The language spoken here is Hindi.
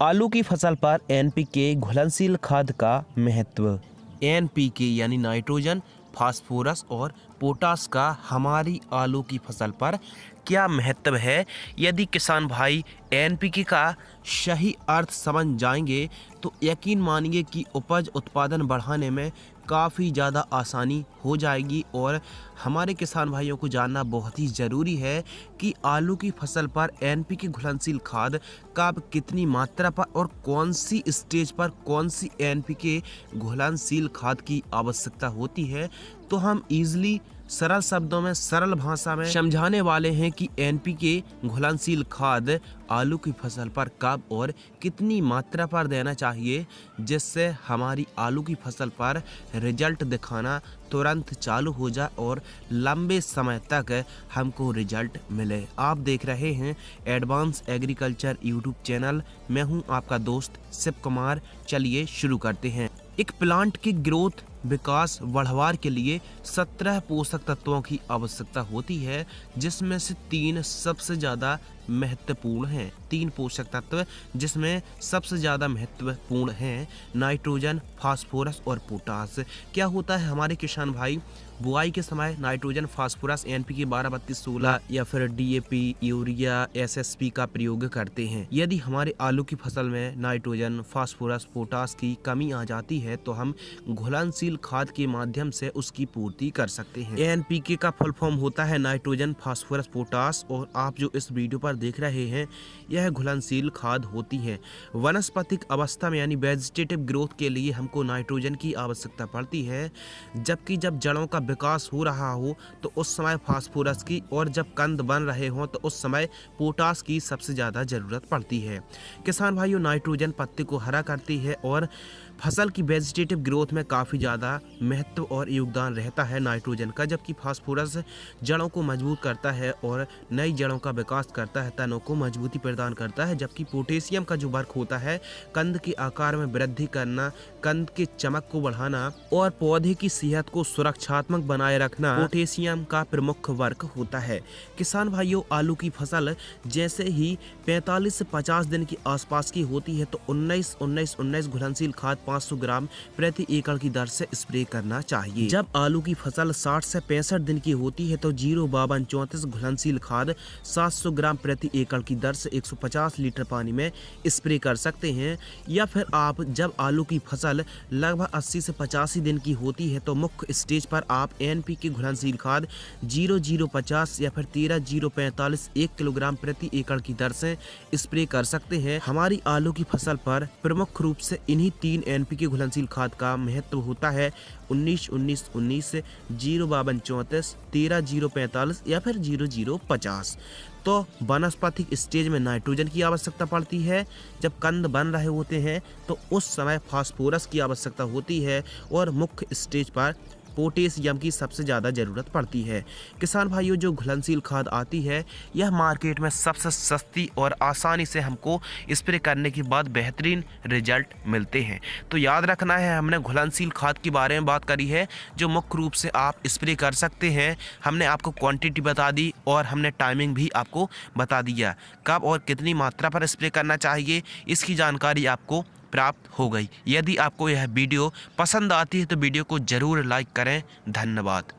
आलू की फसल पर एनपीके घुलनशील खाद का महत्व। एनपीके यानी नाइट्रोजन, फास्फोरस और पोटास का हमारी आलू की फसल पर क्या महत्व है। यदि किसान भाई एनपीके का सही अर्थ समझ जाएंगे तो यकीन मानिए कि उपज उत्पादन बढ़ाने में काफ़ी ज़्यादा आसानी हो जाएगी। और हमारे किसान भाइयों को जानना बहुत ही ज़रूरी है कि आलू की फसल पर एनपीके घुलनशील खाद कब, कितनी मात्रा पर और कौन सी स्टेज पर कौन सी एनपीके घुलनशील खाद की आवश्यकता होती है। तो हम इजीली सरल शब्दों में, सरल भाषा में समझाने वाले हैं कि एनपीके घुलनशील खाद आलू की फसल पर कब और कितनी मात्रा पर देना चाहिए, जिससे हमारी आलू की फसल पर रिजल्ट दिखाना तुरंत चालू हो जाए और लंबे समय तक हमको रिजल्ट मिले। आप देख रहे हैं एडवांस एग्रीकल्चर यूट्यूब चैनल। मैं हूं आपका दोस्त शिव कुमार। चलिए शुरू करते हैं। एक प्लांट की ग्रोथ, विकास, बढ़वार के लिए 17 पोषक तत्वों की आवश्यकता होती है, जिसमें से 3 सबसे ज़्यादा महत्वपूर्ण हैं। 3 पोषक तत्व जिसमें सबसे ज़्यादा महत्वपूर्ण हैं नाइट्रोजन, फास्फोरस और पोटास। क्या होता है हमारे किसान भाई, बुआई के समय नाइट्रोजन, फास्फोरस, एनपीके 12-32-16 या फिर डीएपी, यूरिया, एसएसपी का प्रयोग करते हैं। यदि हमारे आलू की फसल में नाइट्रोजन, फास्फोरस, पोटास की कमी आ जाती है तो हम घुलनशील खाद के माध्यम से उसकी पूर्ति कर सकते हैं। एनपीके का फुल फॉर्म होता है नाइट्रोजन, फास्फोरस, पोटास। और आप जो इस वीडियो पर देख रहे हैं यह घुलनशील खाद होती है। वनस्पतिक अवस्था में यानी वेजिटेटिव ग्रोथ के लिए हमको नाइट्रोजन की आवश्यकता पड़ती है, जबकि जब जड़ों का विकास हो रहा हो तो उस समय फास्फोरस की, और जब कंद बन रहे हों तो उस समय पोटास की सबसे ज़्यादा ज़रूरत पड़ती है। किसान भाइयों, नाइट्रोजन पत्ते को हरा करती है और फसल की वेजिटेटिव ग्रोथ में काफ़ी ज़्यादा महत्व और योगदान रहता है नाइट्रोजन का, जबकि फास्फोरस जड़ों को मजबूत करता है और नई जड़ों का विकास करता है, तनों को मजबूती प्रदान करता है। जबकि पोटेशियम का जो वर्क होता है कंद के आकार में वृद्धि करना, कंद के चमक को बढ़ाना और पौधे की सेहत को सुरक्षात्मक बनाए रखना पोटेशियम का प्रमुख वर्क होता है। किसान भाइयों, आलू की फसल जैसे ही 45 से 50 दिन के आसपास की होती है तो 19-19-19 घुलनशील खाद 500 ग्राम प्रति एकड़ की दर से स्प्रे करना चाहिए। जब आलू की फसल 60 से 65 दिन की होती है तो 052-34 घुलनशील खाद 700 ग्राम प्रति एकड़ की दर से 150 लीटर पानी में स्प्रे कर सकते हैं। या फिर आप जब आलू की फसल लगभग 80 से 85 दिन की होती है तो मुख्य स्टेज पर आप एनपीके घुलनशील खाद 0-050 या फिर 13-045 1 किलोग्राम प्रति एकड़ की दर से स्प्रे कर सकते हैं। हमारी आलू की फसल पर प्रमुख रूप से इन्हीं 3 एनपीके घुलनशील खाद का महत्व होता है। 19-19-19, 052-34, 13-045 या फिर 0-050। तो वनस्पतिक स्टेज में नाइट्रोजन की आवश्यकता पड़ती है, जब कंद बन रहे होते हैं तो उस समय फास्फोरस की आवश्यकता होती है और मुख्य स्टेज पर पोटेशियम की सबसे ज़्यादा ज़रूरत पड़ती है। किसान भाइयों, जो घुलनशील खाद आती है यह मार्केट में सबसे सस्ती और आसानी से हमको स्प्रे करने के बाद बेहतरीन रिजल्ट मिलते हैं। तो याद रखना है, हमने घुलनशील खाद के बारे में बात करी है जो मुख्य रूप से आप स्प्रे कर सकते हैं। हमने आपको क्वांटिटी बता दी और हमने टाइमिंग भी आपको बता दिया, कब और कितनी मात्रा पर स्प्रे करना चाहिए इसकी जानकारी आपको प्राप्त हो गई। यदि आपको यह वीडियो पसंद आती है तो वीडियो को ज़रूर लाइक करें। धन्यवाद।